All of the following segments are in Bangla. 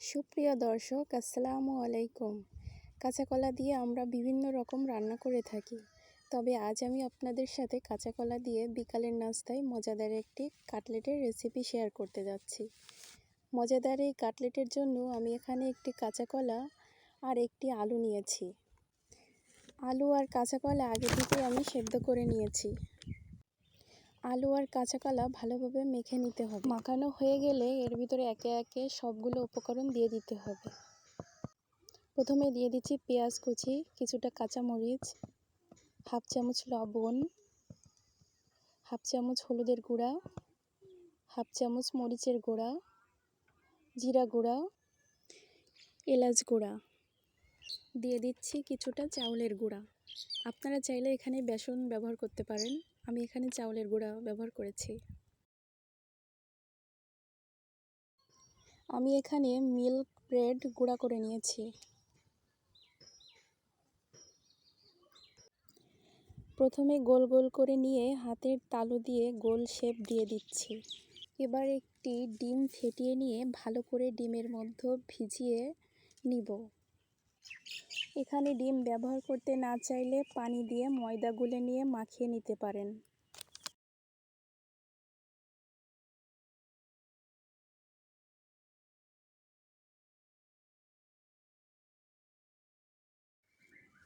সুপ্রিয় দর্শক, আসসালামু আলাইকুম। কাঁচা কলা দিয়ে আমরা বিভিন্ন রকম রান্না করে থাকি, তবে আজ আমি আপনাদের সাথে কাঁচা কলা দিয়ে বিকালের নাস্তায় মজাদার একটি কাটলেটের রেসিপি শেয়ার করতে যাচ্ছি। মজাদার এই কাটলেটের জন্য আমি এখানে একটি কাঁচা কলা আর একটি আলু নিয়েছি। আলু আর কাঁচা কলা আগে থেকে আমি সেদ্ধ করে নিয়েছি। আলু আর কাঁচা কলা ভালোভাবে মেখে নিতে হবে। মাখানো হয়ে গেলে এর ভিতরে একে একে সবগুলো উপকরণ দিয়ে দিতে হবে। প্রথমে দিয়ে দিচ্ছি পেঁয়াজ কুচি, কিছুটা কাঁচামরিচ, হাফ চামচ লবণ, হাফ চামচ হলুদের গুঁড়া, হাফ চামচ মরিচের গুঁড়া, জিরা গুঁড়া, এলাচ গুঁড়া, দিয়ে দিচ্ছি কিছুটা চাউলের গুঁড়া। আপনারা চাইলে এখানে বেসন ব্যবহার করতে পারেন, আমি এখানে চাউলের গুঁড়া ব্যবহার করেছি। আমি এখানে মিল্ক ব্রেড গুঁড়া করে নিয়েছি। প্রথমে গোল গোল করে নিয়ে হাতের তালু দিয়ে গোল শেপ দিয়ে দিচ্ছি। এবার একটি ডিম ফেটিয়ে নিয়ে ভালো করে ডিমের মধ্যে ভিজিয়ে নিব। এখানে ডিম ব্যবহার করতে না চাইলে পানি দিয়ে ময়দা গুলে নিয়ে মাখিয়ে নিতে পারেন।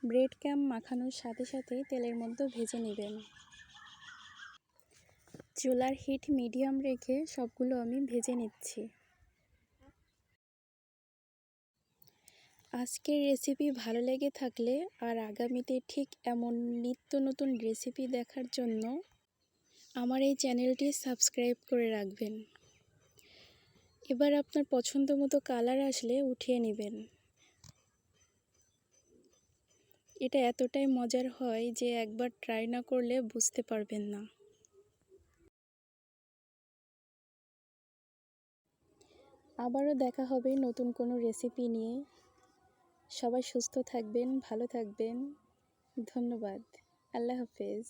ব্রেড ক্রাম্ব মাখানোর সাথে সাথেই তেলের মধ্যে ভেজে নেবেন। চুলার হিট মিডিয়াম রেখে সবগুলো আমি ভেজে নিচ্ছি। আজকের রেসিপি ভালো লেগে থাকলে আর আগামীতে ঠিক এমন নিত্য নতুন রেসিপি দেখার জন্য আমার এই চ্যানেলটি সাবস্ক্রাইব করে রাখবেন। এবার আপনার পছন্দ মতো কালার আসলে উঠিয়ে নেবেন। এটা এতটাই মজার হয় যে একবার ট্রাই না করলে বুঝতে পারবেন না। আবারও দেখা হবে নতুন কোনো রেসিপি নিয়ে। সবাই সুস্থ থাকবেন, ভালো থাকবেন। ধন্যবাদ। আল্লাহ হাফেজ।